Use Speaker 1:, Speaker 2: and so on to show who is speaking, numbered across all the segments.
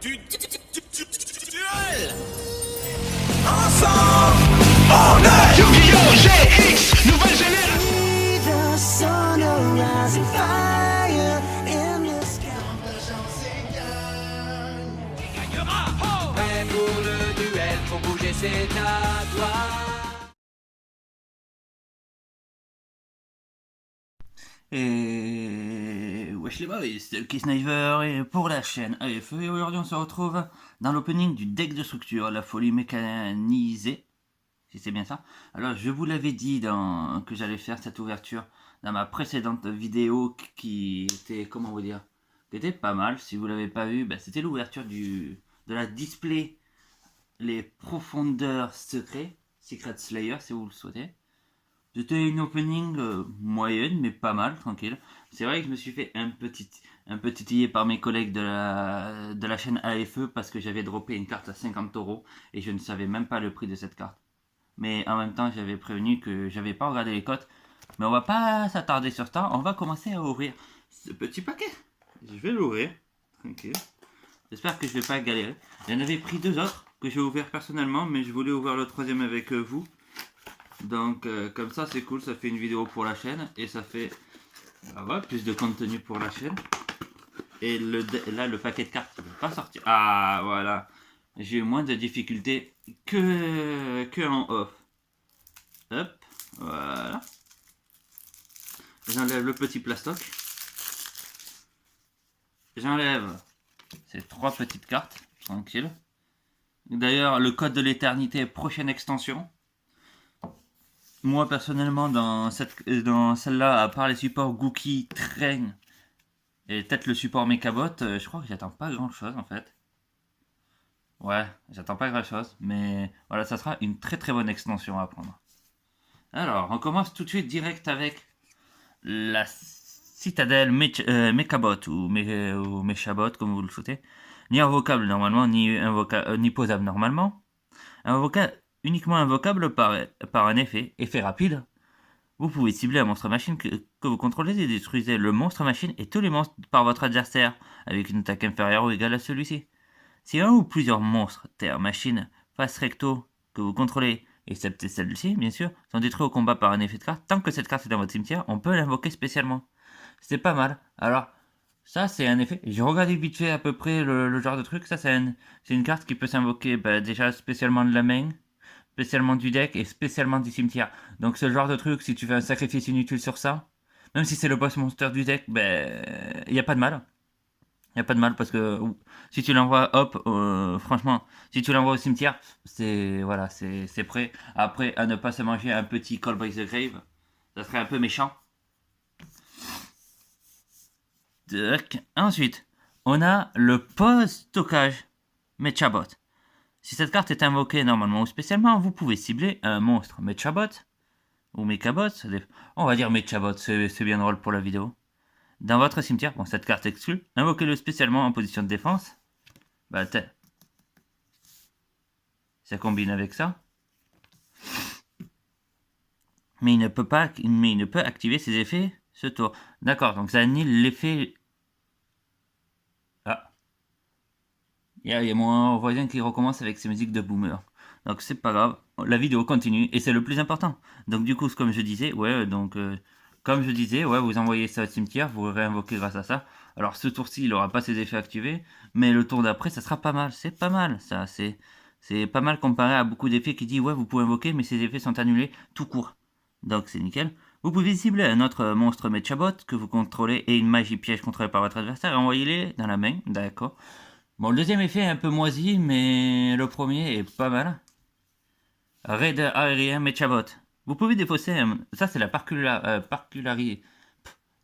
Speaker 1: Duel.
Speaker 2: Ensemble, on est Yu-Gi-Oh! GX, nouvelle génération.
Speaker 3: The sun will rise and fire in the sky.
Speaker 1: Prêt pour le duel, pour bouger c'est à toi.
Speaker 4: Et wesh les boys, c'est Lucky Sniper et pour la chaîne AFE, et aujourd'hui on se retrouve dans l'opening du deck de structure, la folie mécanisée, si c'est bien ça. Alors je vous l'avais dit que j'allais faire cette ouverture dans ma précédente vidéo qui était, comment vous dire, qui était pas mal. Si vous l'avez pas vu, c'était l'ouverture de la display Les Profondeurs Secrets, Secret Slayer si vous le souhaitez. C'était une opening moyenne, mais pas mal, tranquille. C'est vrai que je me suis fait un peu titiller par mes collègues de la chaîne AFE parce que j'avais droppé une carte à 50 € et je ne savais même pas le prix de cette carte. Mais en même temps, j'avais prévenu que j'avais pas regardé les cotes. Mais on va pas s'attarder sur ça, on va commencer à ouvrir ce petit paquet. Je vais l'ouvrir, tranquille. J'espère que je vais pas galérer. J'en avais pris deux autres que j'ai ouvert personnellement, mais je voulais ouvrir le troisième avec vous. Donc comme ça c'est cool, ça fait une vidéo pour la chaîne et ça fait plus de contenu pour la chaîne. Et là le paquet de cartes ne peut pas sortir. Ah voilà, j'ai eu moins de difficultés que en off. Hop, voilà. J'enlève le petit plastoc. J'enlève ces trois petites cartes, tranquille. D'ailleurs le code de l'éternité, prochaine extension. Moi personnellement dans celle-là, à part les supports Gookie, Train et peut-être le support Mechabot, je crois que j'attends pas grand chose en fait. Ouais, j'attends pas grand chose, mais voilà, ça sera une très très bonne extension à prendre. Alors, on commence tout de suite direct avec la citadelle Mechabot ou Mechabot comme vous le souhaitez. Ni invocable normalement, ni posable normalement. Uniquement invocable par un effet rapide. Vous pouvez cibler un monstre machine que vous contrôlez et détruisez le monstre machine et tous les monstres par votre adversaire avec une attaque inférieure ou égale à celui-ci. Si un ou plusieurs monstres, terre, machine, face recto que vous contrôlez, excepté celle-ci bien sûr, sont détruits au combat par un effet de carte, tant que cette carte est dans votre cimetière, on peut l'invoquer spécialement. C'est pas mal. Alors, ça c'est un effet. J'ai regardé vite fait à peu près le genre de truc. Ça c'est une carte qui peut s'invoquer déjà spécialement de la main, spécialement du deck et spécialement du cimetière. Donc ce genre de truc, si tu fais un sacrifice inutile sur ça, même si c'est le boss monster du deck, il n'y a pas de mal. Il n'y a pas de mal parce que si tu l'envoies, hop, franchement, si tu l'envoies au cimetière, c'est prêt. Après, à ne pas se manger un petit Call by the Grave, ça serait un peu méchant. Ensuite, on a le post-stockage Mechabot. Si cette carte est invoquée normalement ou spécialement, vous pouvez cibler un monstre Mechabot ou Mechabot. On va dire Mechabot, c'est bien drôle pour la vidéo. Dans votre cimetière, bon, cette carte exclue, invoquez-le spécialement en position de défense. Ça combine avec ça. Mais il ne peut activer ses effets ce tour. D'accord, donc ça annule l'effet. Ah. Il y a mon voisin qui recommence avec ses musiques de boomer. Donc c'est pas grave, la vidéo continue et c'est le plus important. Donc du coup, comme je disais, vous envoyez ça au cimetière, vous réinvoquez grâce à ça. Alors ce tour-ci, il aura pas ses effets activés, mais le tour d'après, ça sera pas mal. C'est pas mal, ça. C'est pas mal comparé à beaucoup d'effets qui disent vous pouvez invoquer, mais ces effets sont annulés tout court. Donc c'est nickel. Vous pouvez cibler un autre monstre Mechabot que vous contrôlez et une magie piège contrôlée par votre adversaire et envoyez-les dans la main. D'accord. Bon, le deuxième effet est un peu moisi, mais le premier est pas mal. Raid aérien Mechabot. Vous pouvez défausser. Ça, c'est la particularité.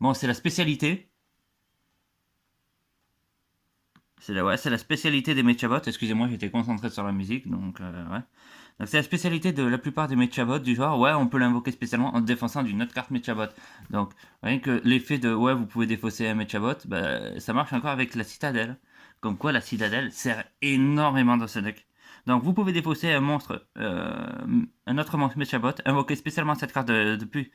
Speaker 4: Bon, c'est la spécialité. C'est la spécialité des Mechabot. Excusez-moi, j'étais concentré sur la musique. Donc, ouais. Donc, c'est la spécialité de la plupart des Mechabot du genre. Ouais, on peut l'invoquer spécialement en défonçant d'une autre carte Mechabot. Donc, rien que l'effet de vous pouvez défausser un Mechabot, ça marche encore avec la citadelle. Comme quoi, la citadelle sert énormément dans ce deck. Donc vous pouvez défausser un monstre, un autre monstre Mechabot, invoquer spécialement cette carte depuis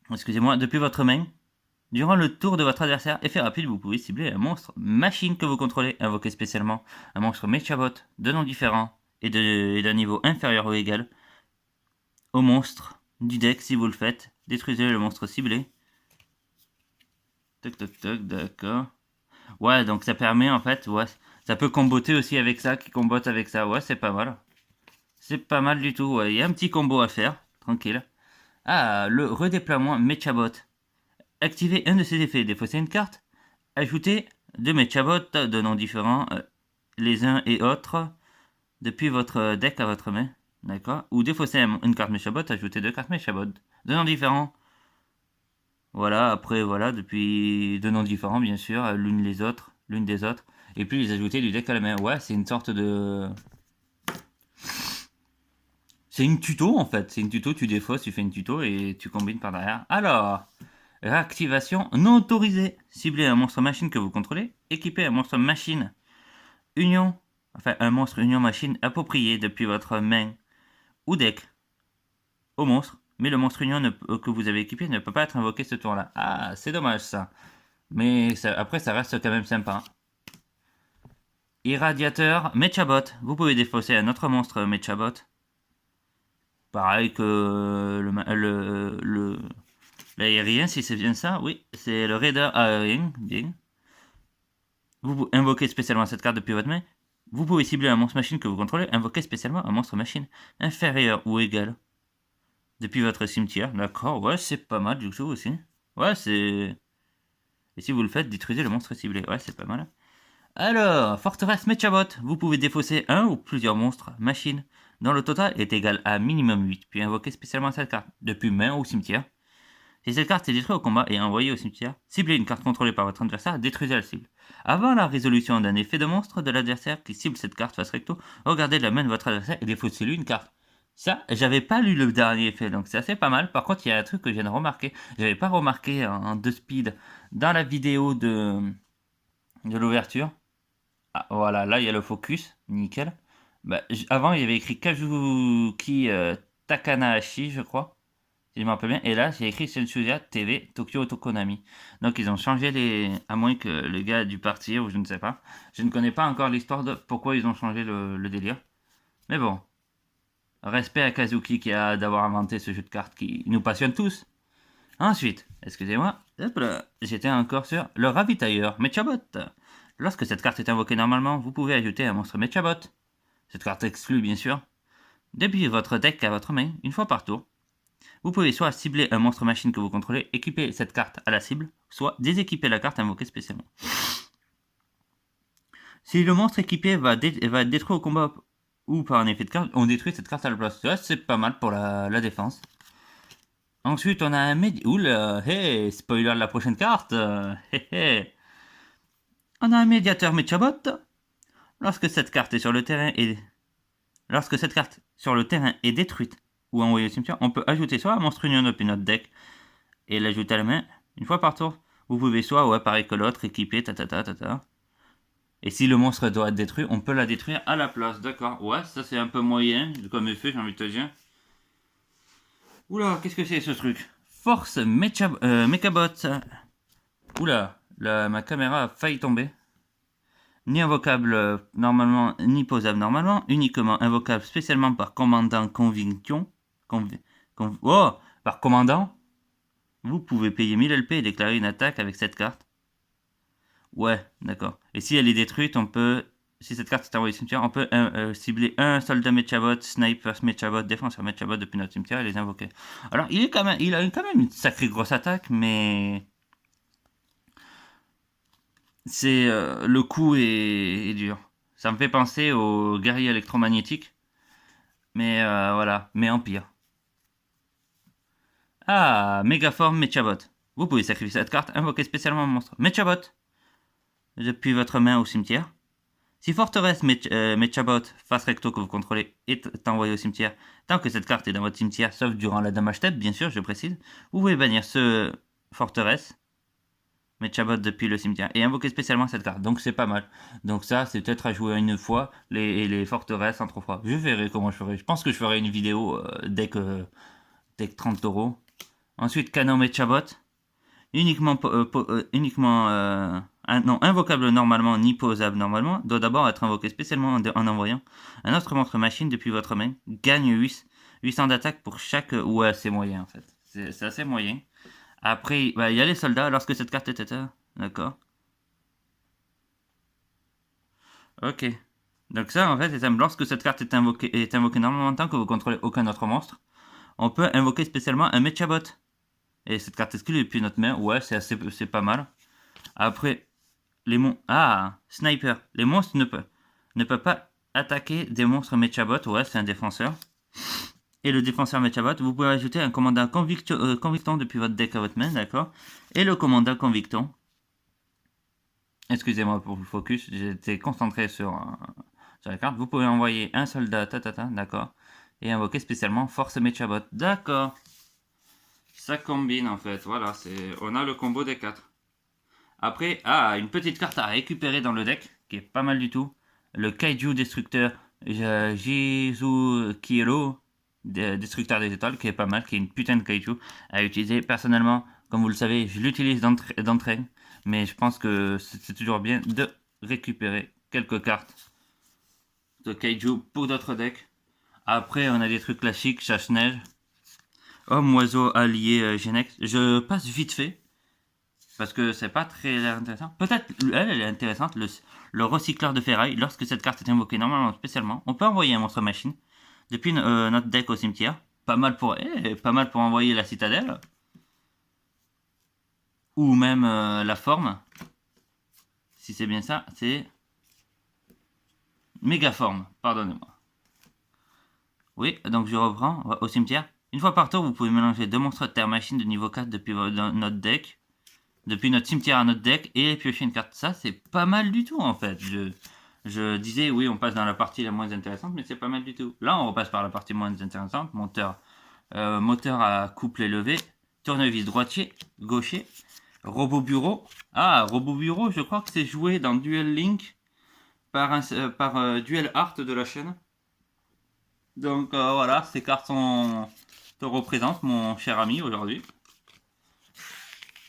Speaker 4: votre main. Durant le tour de votre adversaire, effet rapide, vous pouvez cibler un monstre machine que vous contrôlez, invoquer spécialement un monstre Mechabot de nom différent et d'un niveau inférieur ou égal au monstre du deck. Si vous le faites, détruisez le monstre ciblé. Toc toc toc, d'accord. Ouais, donc ça permet en fait, ouais, ça peut comboter aussi avec ça, qui combote avec ça. Ouais, c'est pas mal. C'est pas mal du tout, ouais. Il y a un petit combo à faire, tranquille. Ah, le redéploiement Mechabot. Activez un de ses effets, défausser une carte. Ajoutez deux Mechabot de noms différents, les uns et autres, depuis votre deck à votre main. D'accord. Ou défausser une carte Mechabot, ajoutez deux cartes Mechabot de noms différents. Voilà, après, voilà, depuis deux noms différents, bien sûr, l'une des autres. Et puis les ajouter du deck à la main. Ouais, c'est une sorte de... C'est une tuto, en fait. C'est une tuto, tu défausses, tu fais une tuto et tu combines par derrière. Alors, réactivation non autorisée. Ciblez un monstre machine que vous contrôlez. Équipez un monstre machine union. Enfin, un monstre union machine approprié depuis votre main ou deck au monstre. Mais le monstre union que vous avez équipé ne peut pas être invoqué ce tour-là. Ah, c'est dommage ça. Mais ça, après, ça reste quand même sympa. Irradiateur Mechabot. Vous pouvez défausser un autre monstre Mechabot. Pareil que l'aérien, si c'est bien ça. Oui, c'est le raider aérien. Bien. Vous invoquez spécialement cette carte depuis votre main. Vous pouvez cibler un monstre machine que vous contrôlez. Invoquez spécialement un monstre machine inférieur ou égal depuis votre cimetière. D'accord, ouais, c'est pas mal du tout aussi. Ouais, c'est... Et si vous le faites, détruisez le monstre ciblé. Ouais, c'est pas mal. Alors, forteresse Mechabot. Vous pouvez défausser un ou plusieurs monstres machines dont le total est égal à minimum 8, puis invoquer spécialement cette carte depuis main ou cimetière. Si cette carte est détruite au combat et envoyée au cimetière, ciblez une carte contrôlée par votre adversaire, détruisez la cible. Avant la résolution d'un effet de monstre de l'adversaire qui cible cette carte face recto, regardez la main de votre adversaire et défaussez-lui une carte. Ça, j'avais pas lu le dernier effet, donc c'est assez pas mal. Par contre, il y a un truc que je viens de remarquer. J'avais pas remarqué en 2 speed dans la vidéo de l'ouverture. Ah, voilà, là il y a le focus, nickel. Bah, avant il y avait écrit Kazuki Takanahashi, je crois, si je me rappelle bien. Et là j'ai écrit Sensuya TV Tokyo Tokonami. Donc ils ont changé les... À moins que le gars a dû partir ou je ne sais pas. Je ne connais pas encore l'histoire de pourquoi ils ont changé le délire. Mais bon. Respect à Kazuki qui a d'avoir inventé ce jeu de cartes qui nous passionne tous. Ensuite, excusez-moi, j'étais encore sur le ravitailleur Mechabot. Lorsque cette carte est invoquée normalement, vous pouvez ajouter un monstre Mechabot. Cette carte exclut bien sûr. Depuis votre deck à votre main, une fois par tour, vous pouvez soit cibler un monstre machine que vous contrôlez, équiper cette carte à la cible, soit déséquiper la carte invoquée spécialement. Si le monstre équipé va être détruit au combat ou par un effet de carte, on détruit cette carte à la place. Ça, c'est pas mal pour la défense. Ensuite, on a un Oula, hey, spoiler de la prochaine carte. On a un médiateur Mechabot. Lorsque cette carte sur le terrain est détruite ou envoyée au cimetière, on peut ajouter soit un monstre union depuis notre deck et l'ajouter à la main une fois par tour. Vous pouvez soit, ouais, pareil que l'autre, équiper, Et si le monstre doit être détruit, on peut la détruire à la place. D'accord, ouais, ça c'est un peu moyen comme effet, j'ai envie de te dire. Oula, qu'est-ce que c'est ce truc? Force Mechabot. Oula, ma caméra a failli tomber. Ni invocable normalement, ni posable normalement. Uniquement invocable spécialement par commandant conviction. Par commandant. Vous pouvez payer 1000 LP et déclarer une attaque avec cette carte. Ouais, d'accord. Et si elle est détruite, on peut... Si cette carte est envoyée au cimetière, on peut cibler un soldat Mechabot, sniper Mechabot, défenseur Mechabot depuis notre cimetière et les invoquer. Alors, il a quand même une sacrée grosse attaque, mais... C'est le coup est dur. Ça me fait penser au guerrier électromagnétique. Mais voilà, mais en pire. Ah, Mégaforme Mechabot. Vous pouvez sacrifier cette carte, invoquer spécialement un monstre Mechabot depuis votre main au cimetière. Si forteresse Mechabot face recto que vous contrôlez est envoyée au cimetière, tant que cette carte est dans votre cimetière, sauf durant la damage step, bien sûr, je précise, vous pouvez bannir ce forteresse Mechabot depuis le cimetière et invoquer spécialement cette carte. Donc c'est pas mal. Donc ça, c'est peut-être à jouer une fois les forteresses en 3 fois. Je verrai comment je ferai. Je pense que je ferai une vidéo dès que 30 euros. Ensuite, canon Mechabot. non, invocable normalement ni posable normalement, doit d'abord être invoqué spécialement en envoyant un autre monstre machine depuis votre main. Gagne 800 d'attaque pour chaque... Ouais, c'est moyen en fait. C'est assez moyen. Après, il y a les soldats lorsque cette carte est... D'accord. Ok. Donc ça, en fait, c'est simple. Lorsque cette carte est invoquée normalement tant que vous contrôlez aucun autre monstre, on peut invoquer spécialement un Mechabot. Et cette carte exclue depuis notre main, ouais, c'est pas mal. Après, Sniper. Les monstres ne peuvent pas attaquer des monstres Mechabot, ouais, c'est un défenseur. Et le défenseur Mechabot, vous pouvez ajouter un commandant Convicton depuis votre deck à votre main, d'accord. Et le commandant Convicton. Excusez-moi pour le focus, j'étais concentré sur la carte. Vous pouvez envoyer un soldat, d'accord. Et invoquer spécialement Force Mechabot, d'accord. Ça combine en fait, voilà, on a le combo des 4. Après, une petite carte à récupérer dans le deck, qui est pas mal du tout. Le Kaiju Destructeur Jizu Kielo, Destructeur des étoiles, qui est pas mal, qui est une putain de Kaiju à utiliser. Personnellement, comme vous le savez, je l'utilise d'entraîne, mais je pense que c'est toujours bien de récupérer quelques cartes de Kaiju pour d'autres decks. Après, on a des trucs classiques, Chasse-Neige, Homme, Oiseau, Allié, Genex. Je passe vite fait, parce que c'est pas très intéressant. Peut-être, elle est intéressante, le recycleur de ferraille. Lorsque cette carte est invoquée normalement spécialement, on peut envoyer un monstre machine depuis notre deck au cimetière. Pas mal pour envoyer la citadelle. Ou même la forme. Si c'est bien ça, c'est... Mégaforme, pardonnez-moi. Oui, donc je reprends au cimetière. Une fois par tour, vous pouvez mélanger 2 monstres de terre machine de niveau 4 depuis notre deck. Depuis notre cimetière à notre deck et piocher une carte. Ça, c'est pas mal du tout en fait. Je disais, oui, on passe dans la partie la moins intéressante, mais c'est pas mal du tout. Là, on repasse par la partie moins intéressante. Moteur à couple élevé. Tournevis droitier, gaucher. Robot bureau. Robot bureau, je crois que c'est joué dans Duel Link par Duel Art de la chaîne. Donc voilà, ces cartes te représentent, mon cher ami, aujourd'hui.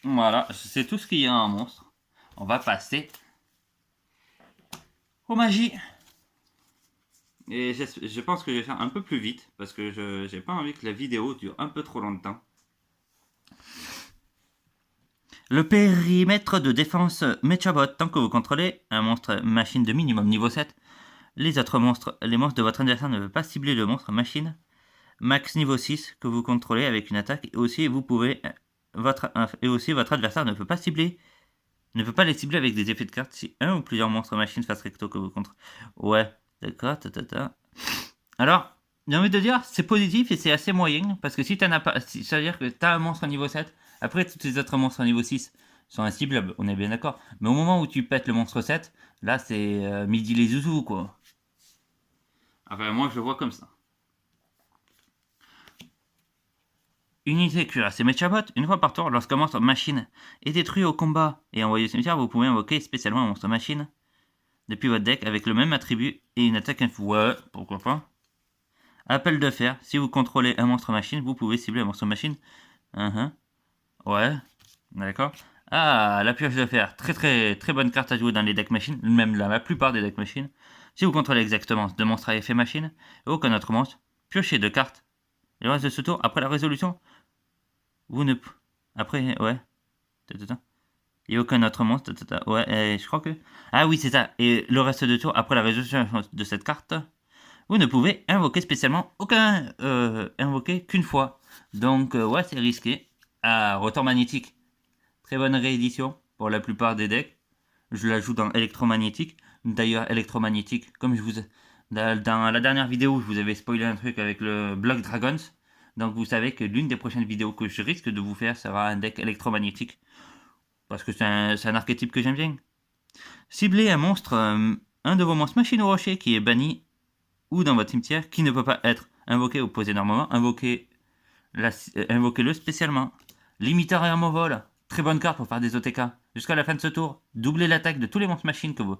Speaker 4: Voilà, c'est tout ce qu'il y a en monstre. On va passer aux magies. Et je pense que je vais faire un peu plus vite, parce que j'ai pas envie que la vidéo dure un peu trop longtemps. Le périmètre de défense Mechabot, tant que vous contrôlez un monstre machine de minimum niveau 7, les monstres de votre adversaire ne peuvent pas cibler le monstre machine max niveau 6 que vous contrôlez avec une attaque. Et aussi, votre adversaire ne peut pas les cibler avec des effets de carte si un ou plusieurs monstres machines face recto que vous contrôlez. Ouais, d'accord, Alors, j'ai envie de dire, c'est positif et c'est assez moyen, parce que si t'en as pas, ça veut dire que t'as un monstre niveau 7, après tous les autres monstres niveau 6 sont inciblables, on est bien d'accord. Mais au moment où tu pètes le monstre 7, là c'est midi les zouzous, quoi. Enfin, moi je le vois comme ça. Unité cuirassée Mechabot, une fois par tour, lorsqu'un monstre machine est détruit au combat et envoyé au cimetière, vous pouvez invoquer spécialement un monstre machine depuis votre deck avec le même attribut et une attaque info. Ouais, pourquoi pas. Appel de fer, si vous contrôlez un monstre machine, vous pouvez cibler un monstre machine. Ouais, d'accord. La pioche de fer, très bonne carte à jouer dans les decks machines, même dans la plupart des decks machines. Si vous contrôlez exactement 2 monstres à effet machine et aucun autre monstre, piochez 2 cartes. Et le reste de ce tour, après la résolution, vous ne... Après, ouais. Il n'y a aucun autre monstre. Ouais, je crois que... Oui, c'est ça. Et le reste de tour, après la résolution de cette carte, vous ne pouvez invoquer spécialement invoquer qu'une fois. Donc, ouais, c'est risqué. Retour magnétique. Très bonne réédition pour la plupart des decks. Je la joue dans électromagnétique. D'ailleurs, électromagnétique, comme dans la dernière vidéo, je vous avais spoilé un truc avec le Block Dragons. Donc vous savez que l'une des prochaines vidéos que je risque de vous faire sera un deck électromagnétique. Parce que c'est un archétype que j'aime bien. Ciblez un monstre, un de vos monstres machine ou rocher qui est banni ou dans votre cimetière, qui ne peut pas être invoqué ou posé normalement. Invoquez-le spécialement. Limiteur et arme au vol. Très bonne carte pour faire des OTK. Jusqu'à la fin de ce tour, doublez l'attaque de tous les monstres machines que vous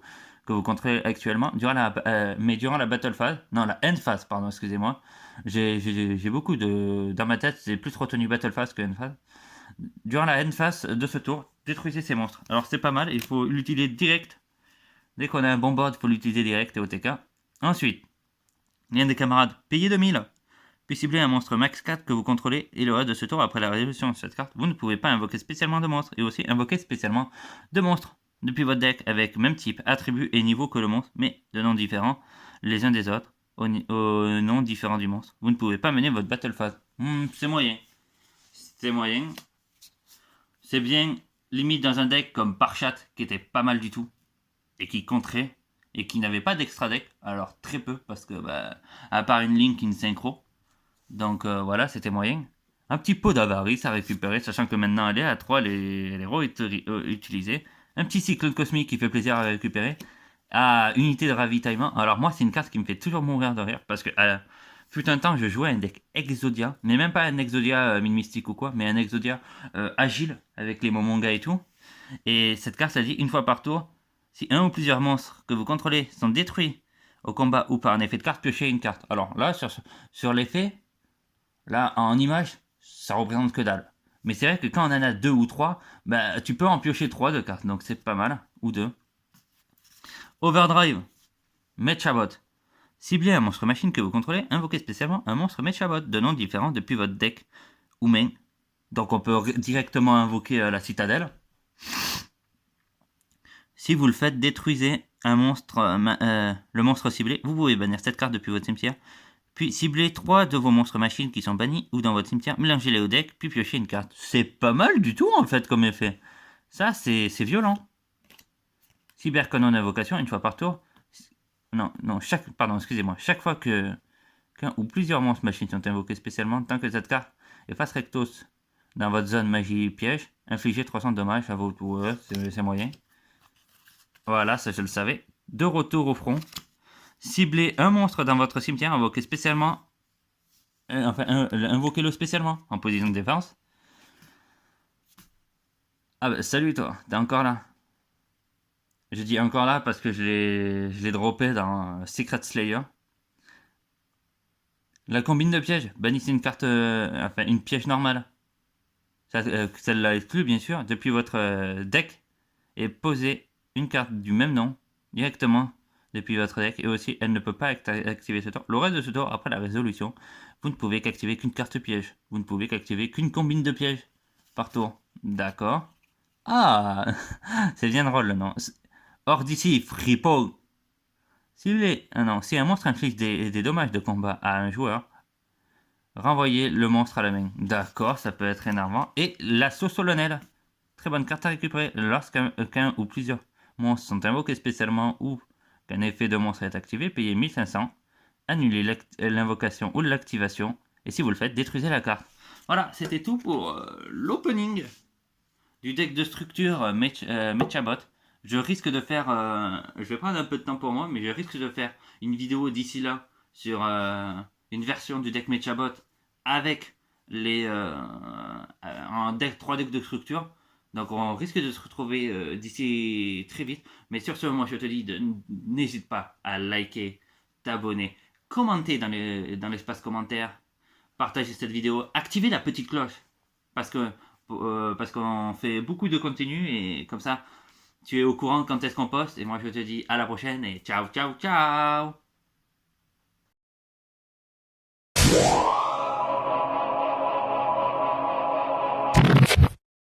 Speaker 4: contrôlez actuellement durant la battle phase. Non, la end phase, pardon, excusez-moi. J'ai beaucoup de... Dans ma tête, c'est plus retenu battle phase que end phase. Durant la end phase de ce tour, détruisez ces monstres. Alors c'est pas mal, il faut l'utiliser direct. Dès qu'on a un bon board, il faut l'utiliser direct et OTK. Ensuite, l'un des camarades, payez 2000. Puis cibler un monstre max 4 que vous contrôlez et le reste de ce tour après la résolution de cette carte, vous ne pouvez pas invoquer spécialement de monstres et aussi invoquer spécialement de monstres depuis votre deck avec même type, attribut et niveau que le monstre, mais de noms différents les uns des autres, au nom différent du monstre. Vous ne pouvez pas mener votre battle phase. C'est moyen. C'est moyen. C'est bien limite dans un deck comme Parchat qui était pas mal du tout et qui contrait et qui n'avait pas d'extra deck. Alors très peu parce que à part une Link, une synchro. Donc voilà, c'était moyen. Un petit pot d'avarice à récupérer, sachant que maintenant elle est à 3, elle est utilisée. Un petit cyclone cosmique qui fait plaisir à récupérer. À unité de ravitaillement. Alors moi, c'est une carte qui me fait toujours mourir de rire, parce que fut un temps, je jouais un deck Exodia, mais même pas un Exodia mine mystique ou quoi, mais un Exodia agile, avec les Momonga et tout. Et cette carte, elle dit, une fois par tour, si un ou plusieurs monstres que vous contrôlez sont détruits au combat ou par un effet de carte, piochez une carte. Alors là, sur l'effet... Là, en image, ça représente que dalle. Mais c'est vrai que quand on en a 2 ou 3, tu peux en piocher 3 de cartes, donc c'est pas mal. Ou 2. Overdrive. Mechabot. Ciblez un monstre machine que vous contrôlez, invoquez spécialement un monstre Mechabot de nom différent depuis votre deck ou main. Donc on peut directement invoquer la citadelle. Si vous le faites, détruisez un monstre, le monstre ciblé. Vous pouvez bannir cette carte depuis votre cimetière. Puis ciblez 3 de vos monstres machines qui sont bannis ou dans votre cimetière, mélangez-les au deck, puis piochez une carte. C'est pas mal du tout en fait comme effet. Ça c'est violent. Cybercanon d'invocation une fois par tour. Excusez-moi. Chaque fois qu'un ou plusieurs monstres machines sont invoqués spécialement, tant que cette carte est face rectos dans votre zone magie piège, infligez 300 dommages à vos joueurs, c'est moyen. Voilà, ça je le savais. De retour au front. Ciblez un monstre dans votre cimetière, invoquez spécialement. Invoquez-le spécialement en position de défense. Ah bah salut toi, t'es encore là. Je dis encore là parce que je l'ai droppé dans Secret Slayer. La combine de pièges, bannissez une carte, une piège normale. Celle-là exclue bien sûr, depuis votre deck. Et posez une carte du même nom directement depuis votre deck, et aussi elle ne peut pas activer ce tour. Le reste de ce tour, après la résolution, vous ne pouvez qu'activer qu'une carte piège. Vous ne pouvez qu'activer qu'une combine de pièges par tour. D'accord. Ah, c'est bien drôle le nom. Hors d'ici, Fripo. Si un monstre inflige des dommages de combat à un joueur, renvoyez le monstre à la main. D'accord, ça peut être énervant. Et l'assaut solennel. Très bonne carte à récupérer. Lorsqu'un ou plusieurs monstres sont invoqués spécialement ou qu'un effet de monstre est activé, payez 1500, annulez l'invocation ou l'activation, et si vous le faites, détruisez la carte. Voilà, c'était tout pour l'opening du deck de structure Mechabot. Je risque de faire, je vais prendre un peu de temps pour moi, mais je risque de faire une vidéo d'ici là sur une version du deck Mechabot avec un deck 3 decks de structure. Donc on risque de se retrouver d'ici très vite. Mais sur ce, moi je te dis, n'hésite pas à liker, t'abonner, commenter dans l'espace commentaire, partager cette vidéo, activer la petite cloche. Parce qu'on fait beaucoup de contenu et comme ça, tu es au courant quand est-ce qu'on poste. Et moi je te dis à la prochaine et ciao, ciao, ciao!